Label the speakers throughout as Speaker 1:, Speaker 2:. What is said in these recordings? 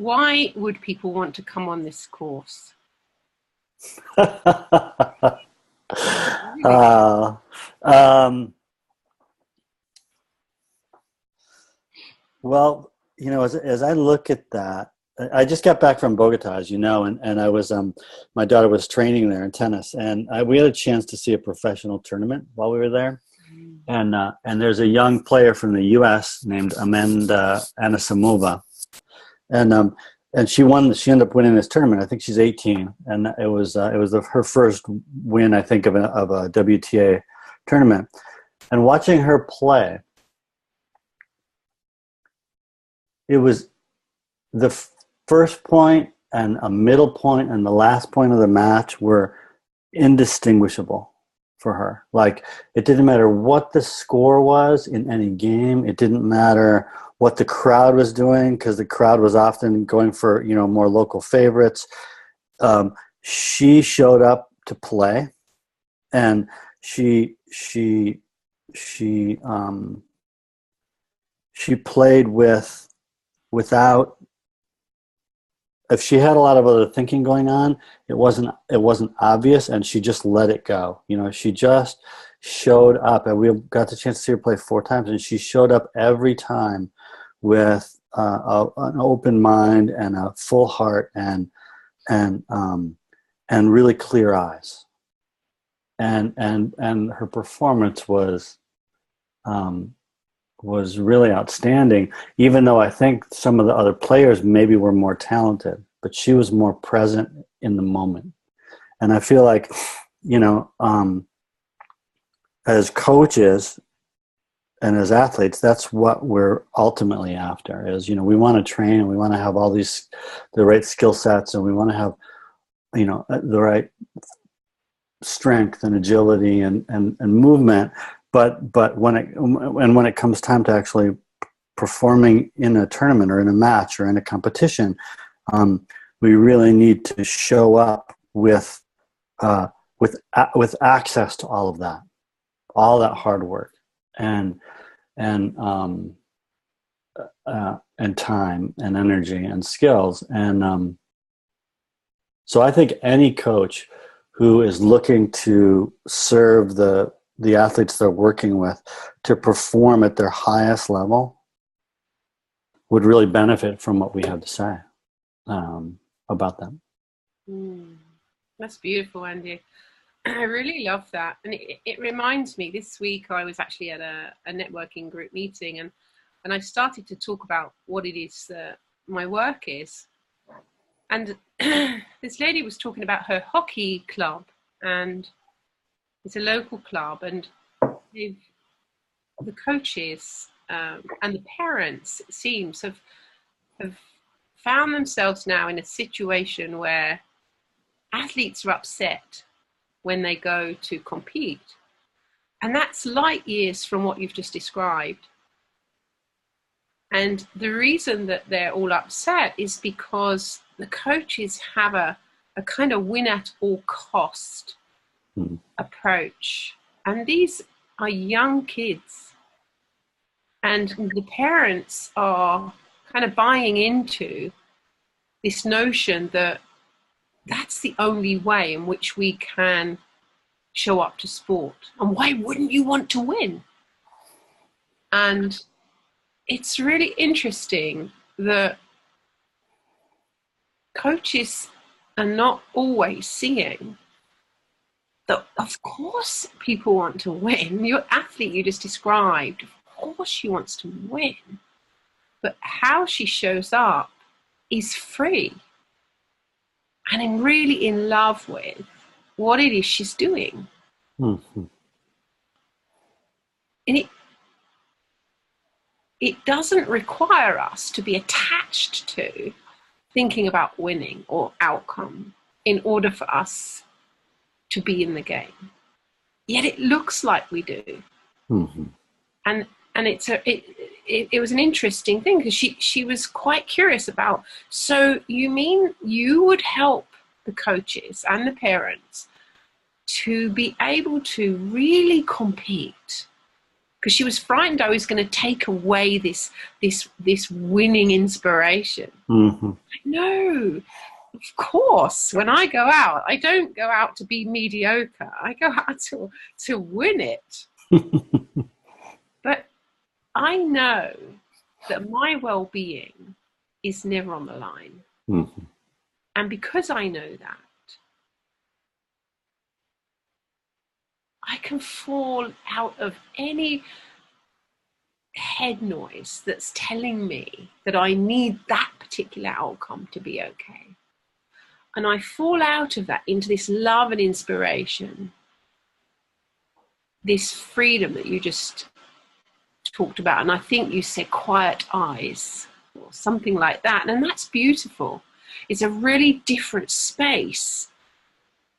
Speaker 1: why would people want to come on this course?
Speaker 2: uh, um, well, as I look at that, I just got back from Bogota, as you know, and I was my daughter was training there in tennis, and we had a chance to see a professional tournament while we were there, and there's a young player from the U.S. named Amanda Anisimova, and she won. She ended up winning this tournament. I think she's 18, and it was her first win, I think, of a WTA tournament. And watching her play, it was the first point and a middle point and the last point of the match were indistinguishable for her. Like, it didn't matter what the score was in any game. It didn't matter what the crowd was doing, because the crowd was often going for, more local favorites. She showed up to play, and she played without. If she had a lot of other thinking going on, it wasn't obvious, and she just let it go. She just showed up, and we got the chance to see her play 4 times, and she showed up every time with an open mind and a full heart and really clear eyes, and her performance was really outstanding, even though I think some of the other players maybe were more talented, but she was more present in the moment. And I feel like, as coaches and as athletes, that's what we're ultimately after is, we want to train, and we want to have all the right skill sets, and we want to have, the right strength and agility and movement. But when it comes time to actually performing in a tournament or in a match or in a competition, we really need to show up with access to all that hard work and time and energy and skills. And so I think any coach who is looking to serve the athletes they're working with to perform at their highest level would really benefit from what we have to say about them.
Speaker 1: That's beautiful, Andy. I really love that. And it reminds me, this week I was actually at a networking group meeting, and I started to talk about what it is that my work is. And this lady was talking about her hockey club, and it's a local club, and the coaches and the parents, it seems, have found themselves now in a situation where athletes are upset when they go to compete. And that's light years from what you've just described. And the reason that they're all upset is because the coaches have a kind of win at all cost approach. And these are young kids. And the parents are kind of buying into this notion that that's the only way in which we can show up to sport. And why wouldn't you want to win? And it's really interesting that coaches are not always seeing that, of course, people want to win. Your athlete you just described, of course she wants to win. But how she shows up is free. And I'm really in love with what it is she's doing.
Speaker 2: Mm-hmm.
Speaker 1: And it doesn't require us to be attached to thinking about winning or outcome in order for us to be in the game. Yet it looks like we do.
Speaker 2: Mm-hmm.
Speaker 1: And it was an interesting thing, because she was quite curious about, so you mean you would help the coaches and the parents to be able to really compete because she was frightened I was going to take away this winning inspiration.
Speaker 2: Mm-hmm.
Speaker 1: No, of course. When I go out, I don't go out to be mediocre. I go out to win it. But I know that my well-being is never on the line.
Speaker 2: Mm-hmm.
Speaker 1: And because I know that, I can fall out of any head noise that's telling me that I need that particular outcome to be okay. And I fall out of that into this love and inspiration, this freedom that you just talked about. And I think you said quiet eyes or something like that. And that's beautiful. It's a really different space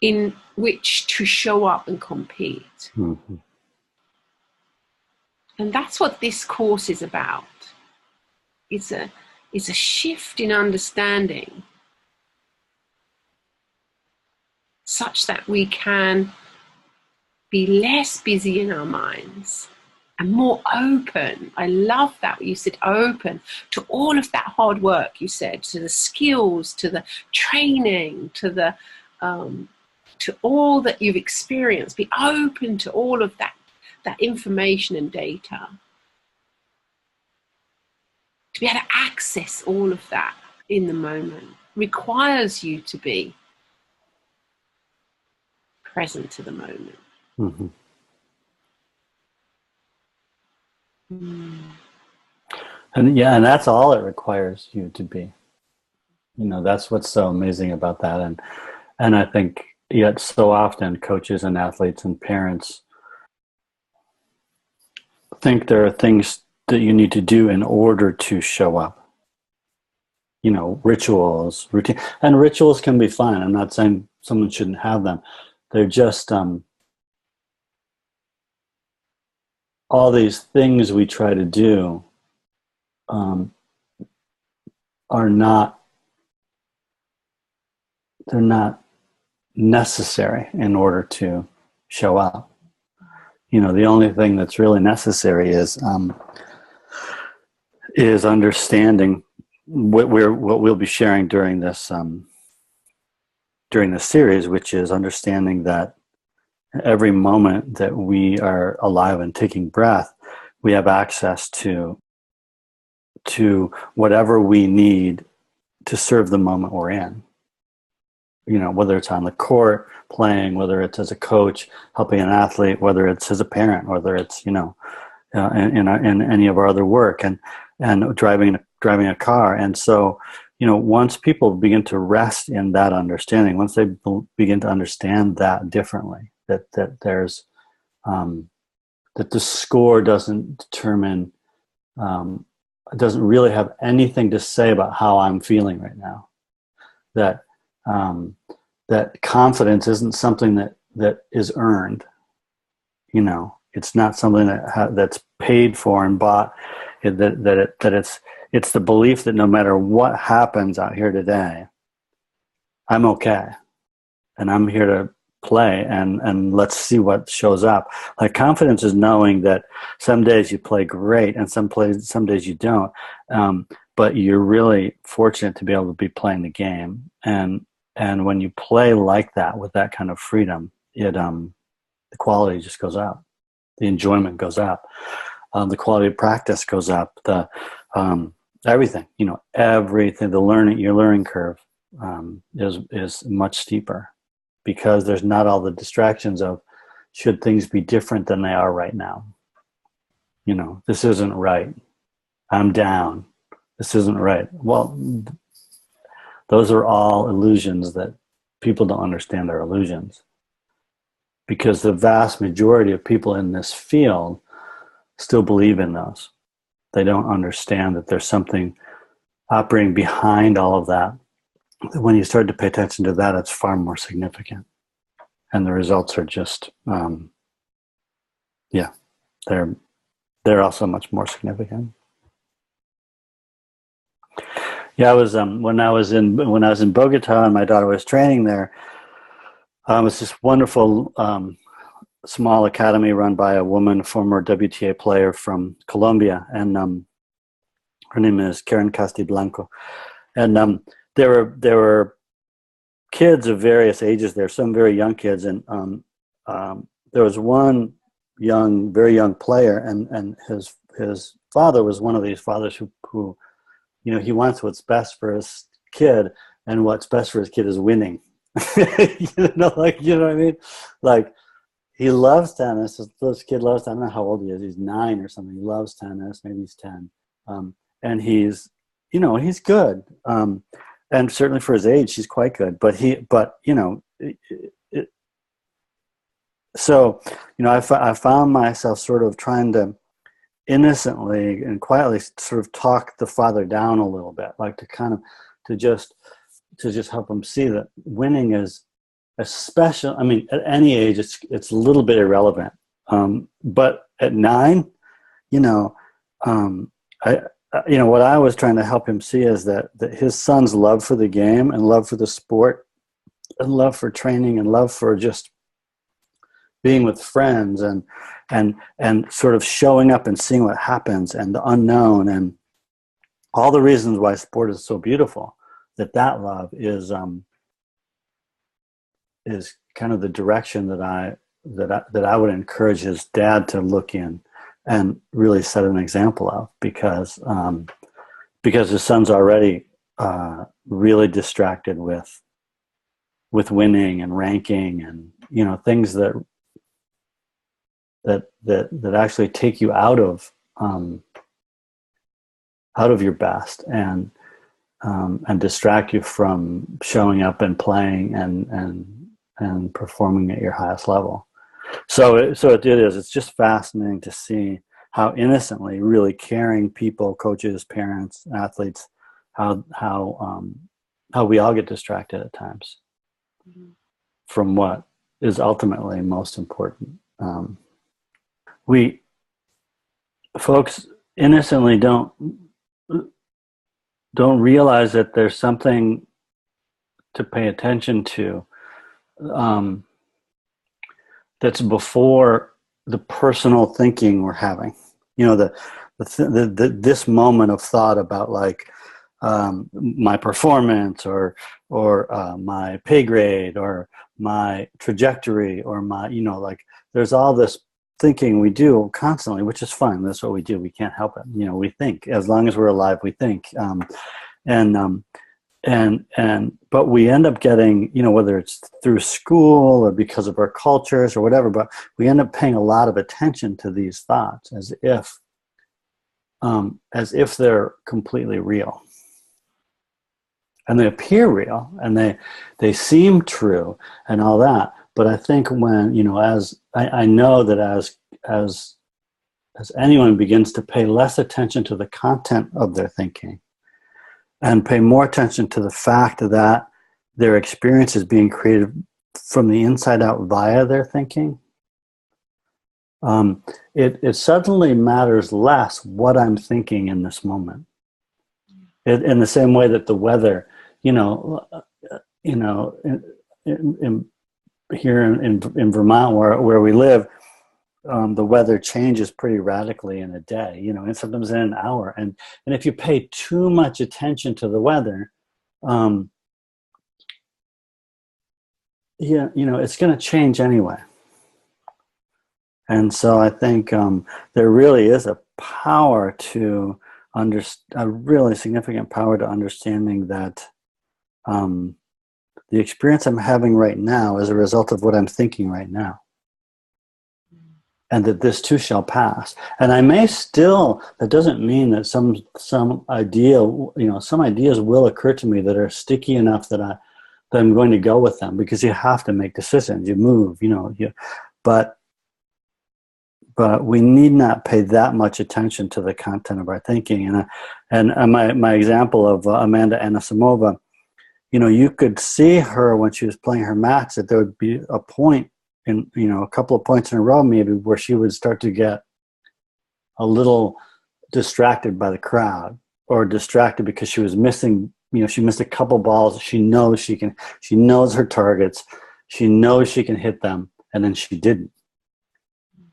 Speaker 1: in which to show up and compete.
Speaker 2: Mm-hmm.
Speaker 1: And that's what this course is about. It's a shift in understanding such that we can be less busy in our minds and more open. I love that you said open to all of that hard work you said, to the skills, to the training, to all that you've experienced. Be open to all of that information and data. To be able to access all of that in the moment requires you to be present to the moment.
Speaker 2: Mm-hmm. And that's all it requires you to be. That's what's so amazing about that. And I think yet so often coaches and athletes and parents think there are things that you need to do in order to show up. Rituals, routine, and rituals can be fine. I'm not saying someone shouldn't have them. They're just all these things we try to do are not, they're not necessary in order to show up. The only thing that's really necessary is understanding what we'll be sharing during this series, which is understanding that every moment that we are alive and taking breath, we have access to whatever we need to serve the moment we're in. Whether it's on the court playing, whether it's as a coach helping an athlete, whether it's as a parent, whether it's in any of our other work, and driving a car. And so once people begin to rest in that understanding, once they begin to understand that differently, that there's that the score doesn't determine, doesn't really have anything to say about how I'm feeling right now, that confidence isn't something that is earned. It's not something that's paid for and bought. It's the belief that no matter what happens out here today, I'm okay, and I'm here to play, and let's see what shows up. Like, confidence is knowing that some days you play great and some days you don't, but you're really fortunate to be able to be playing the game. And when you play like that, with that kind of freedom, the quality just goes up, the enjoyment goes up, the quality of practice goes up, the everything, everything, your learning curve is much steeper, because there's not all the distractions of, should things be different than they are right now? This isn't right. I'm down. This isn't right. Well, those are all illusions that people don't understand are illusions, because the vast majority of people in this field still believe in those. They don't understand that there's something operating behind all of that. When you start to pay attention to that, it's far more significant. And the results are just, they're also much more significant. Yeah, I was when I was in Bogota and my daughter was training there. It was this wonderful small academy run by a woman, former WTA player from Colombia, and her name is Karen Castiblanco. And there were kids of various ages there, some very young kids, and there was one very young player, and his father was one of these fathers who he wants what's best for his kid, and what's best for his kid is winning. You know what I mean? Like, he loves tennis. This kid loves, I don't know how old he is. He's 9 or something. He loves tennis. Maybe he's 10. And he's good. And certainly for his age, he's quite good. So, I found myself sort of trying to innocently and quietly sort of talk the father down a little bit, like to just help him see that winning is a special. I mean, at any age, it's a little bit irrelevant. But at 9, what I was trying to help him see is that his son's love for the game and love for the sport and love for training and love for just being with friends and sort of showing up and seeing what happens and the unknown and all the reasons why sport is so beautiful, that love is kind of the direction that I would encourage his dad to look in and really set an example of, because his son's already really distracted with winning and ranking and things that actually take you out of your best and distract you from showing up and playing and performing at your highest level. So it's just fascinating to see how innocently really caring people, coaches, parents, athletes, how we all get distracted at times from what is ultimately most important. We folks innocently don't realize that there's something to pay attention to that's before the personal thinking we're having. This moment of thought about like my performance or my pay grade or my trajectory or my there's all this thinking we do constantly, which is fine. That's what we do. We can't help it. We think. As long as we're alive, we think. But we end up getting, whether it's through school or because of our cultures or whatever, but we end up paying a lot of attention to these thoughts as if they're completely real. And they appear real and they seem true and all that. But I think when, as I know that as anyone begins to pay less attention to the content of their thinking and pay more attention to the fact that their experience is being created from the inside out via their thinking, it suddenly matters less what I'm thinking in this moment. In the same way that the weather, here in Vermont where we live, the weather changes pretty radically in a day, and sometimes in an hour. And if you pay too much attention to the weather, it's going to change anyway. And so I think there really is a power to a really significant power to understanding that the experience I'm having right now is a result of what I'm thinking right now. And that this too shall pass. And I may still, that doesn't mean that some idea, some ideas will occur to me that are sticky enough that I'm going to go with them, because you have to make decisions, you move, but we need not pay that much attention to the content of our thinking. And my example of Amanda Anisimova, you could see her when she was playing her match that there would be a point in, a couple of points in a row maybe, where she would start to get a little distracted by the crowd, or distracted because she was missing, she missed a couple balls. She knows she knows her targets. She knows she can hit them, and then she didn't.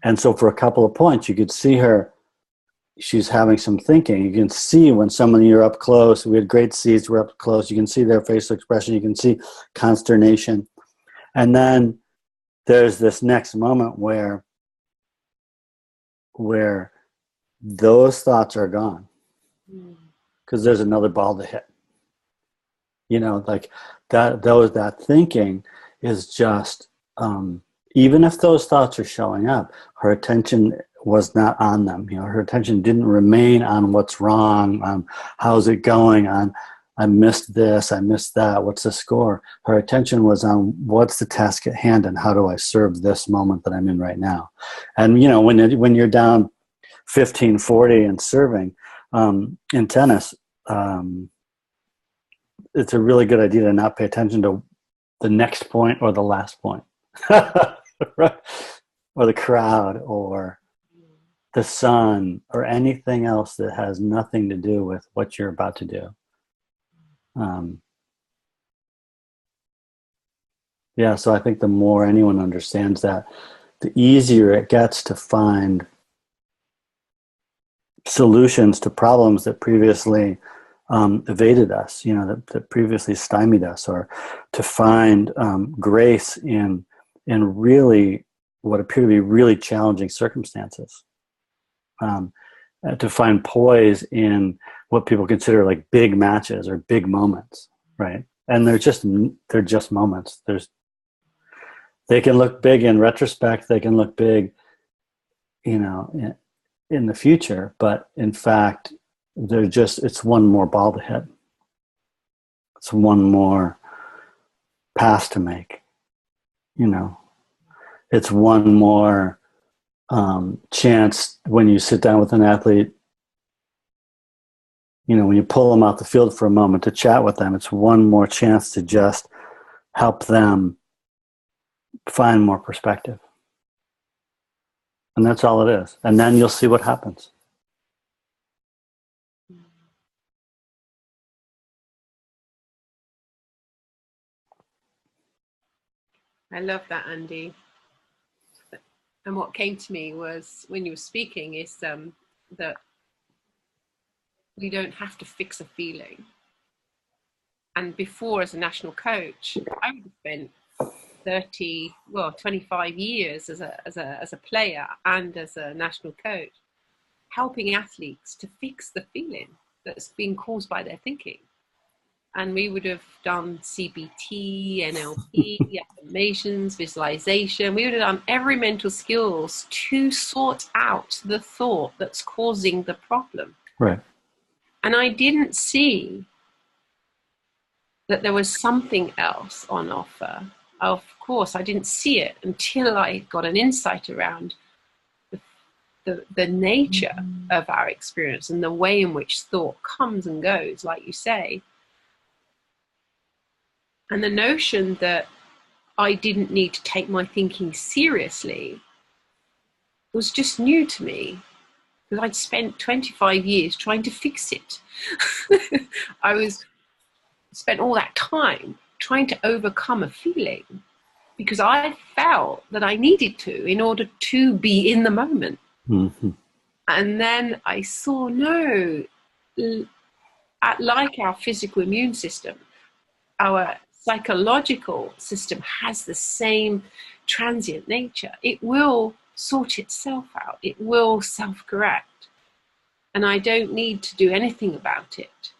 Speaker 2: And so for a couple of points, you could see her, she's having some thinking. You can see when someone, you're up close, we had great seats, we're up close, you can see their facial expression, you can see consternation. And then there's this next moment where those thoughts are gone because there's another ball to hit. Like that thinking is just, even if those thoughts are showing up, her attention was not on them. Her attention didn't remain on what's wrong, on how's it going, on I missed this, I missed that, what's the score? Her attention was on what's the task at hand and how do I serve this moment that I'm in right now? And, when you're down 15-40 and serving in tennis, it's a really good idea to not pay attention to the next point or the last point. Right? Or the crowd or the sun or anything else that has nothing to do with what you're about to do. So I think the more anyone understands that, the easier it gets to find solutions to problems that previously evaded us, that previously stymied us, or to find grace in really what appear to be really challenging circumstances, to find poise in what people consider like big matches or big moments, right? And they're just moments. They can look big in retrospect. They can look big, in the future. But in fact, it's one more ball to hit. It's one more pass to make. It's one more chance when you sit down with an athlete, when you pull them out the field for a moment to chat with them, it's one more chance to just help them find more perspective. And that's all it is. And then you'll see what happens.
Speaker 1: I love that, Andy. And what came to me was when you were speaking is that we don't have to fix a feeling. And before, as a national coach, I would have spent 25 years as a player and as a national coach, helping athletes to fix the feeling that's being caused by their thinking. And we would have done CBT, NLP, affirmations, visualization. We would have done every mental skills to sort out the thought that's causing the problem.
Speaker 2: Right.
Speaker 1: And I didn't see that there was something else on offer. Of course, I didn't see it until I got an insight around the nature of our experience and the way in which thought comes and goes, like you say. And the notion that I didn't need to take my thinking seriously was just new to me, because I'd spent 25 years trying to fix it. Spent all that time trying to overcome a feeling because I felt that I needed to in order to be in the moment. Mm-hmm. And then I saw, no, like our physical immune system, our psychological system has the same transient nature. It will sort itself out. It will self-correct. And I don't need to do anything about it.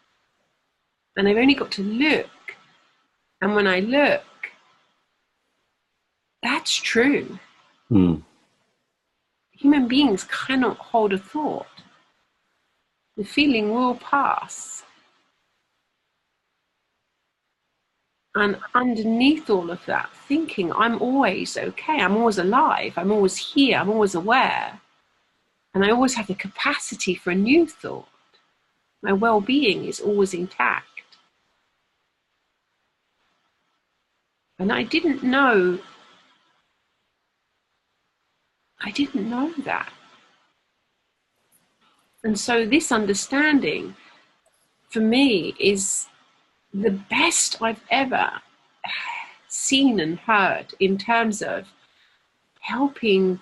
Speaker 1: And I've only got to look. And when I look, that's true. Mm. Human beings cannot hold a thought. The feeling will pass. And underneath all of that thinking, I'm always okay. I'm always alive. I'm always here. I'm always aware. And I always have the capacity for a new thought. My well-being is always intact. And I didn't know that. And so this understanding for me is the best I've ever seen and heard in terms of helping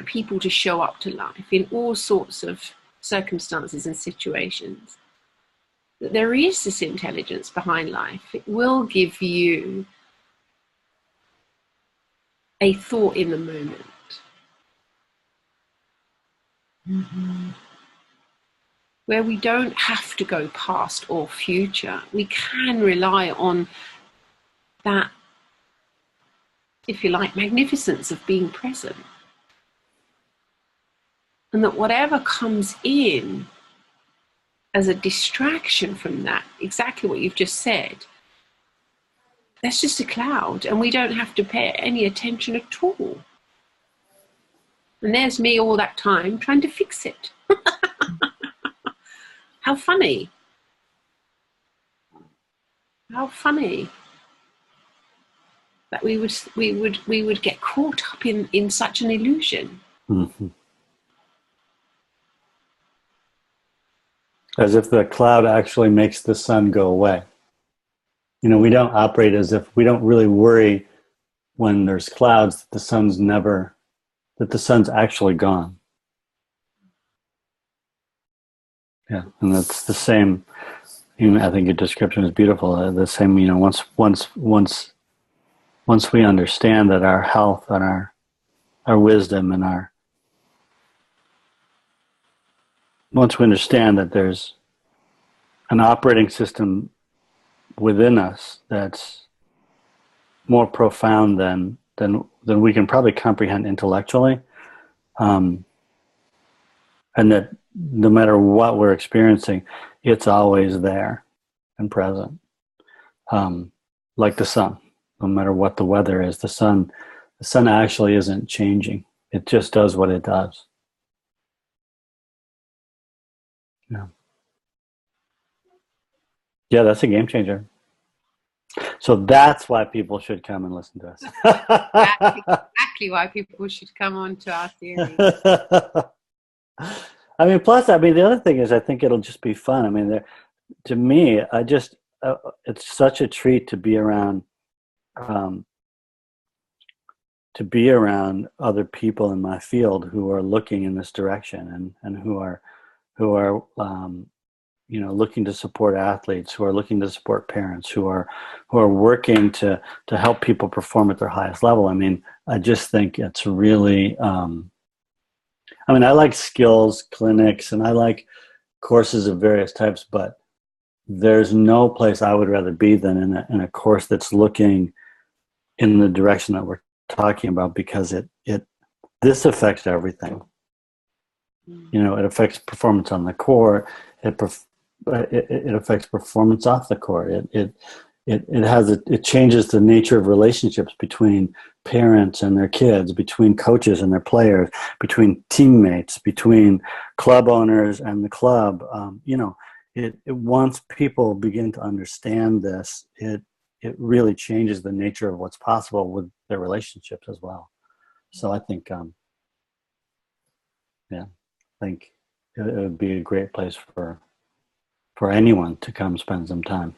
Speaker 1: people to show up to life in all sorts of circumstances and situations, that there is this intelligence behind life. It will give you a thought in the moment. Mm-hmm. Where we don't have to go past or future. We can rely on that, if you like, magnificence of being present. And that whatever comes in as a distraction from that, exactly what you've just said, that's just a cloud, and we don't have to pay any attention at all. And there's me all that time trying to fix it. How funny. How funny that we would get caught up in such an illusion.
Speaker 2: Mm-hmm. As if the cloud actually makes the sun go away. You know, we don't operate as if, we don't really worry when there's clouds that the sun's actually gone. Yeah, and that's the same. You know, I think your description is beautiful. The same, you know, once we understand that our health and our wisdom and once we understand that there's an operating system within us that's more profound than we can probably comprehend intellectually, and that no matter what we're experiencing, it's always there and present. Like the sun, no matter what the weather is, the sun actually isn't changing. It just does what it does. Yeah. Yeah, that's a game changer. So that's why people should come and listen to us.
Speaker 1: Exactly why people should come on to our series.
Speaker 2: I mean, plus, I mean, the other thing is, I think it'll just be fun. I mean, to me, it's such a treat to be around, other people in my field who are looking in this direction and who are, you know, looking to support athletes, who are looking to support parents, who are working to help people perform at their highest level. I mean, I just think it's really, I mean, I like skills clinics and I like courses of various types, but there's no place I would rather be than in a course that's looking in the direction that we're talking about, because this affects everything. You know, it affects performance on the court. It affects performance off the court. It changes the nature of relationships between parents and their kids, between coaches and their players, between teammates, between club owners and the club. You know, once people begin to understand this, it really changes the nature of what's possible with their relationships as well. So I think, I think it would be a great place for anyone to come spend some time.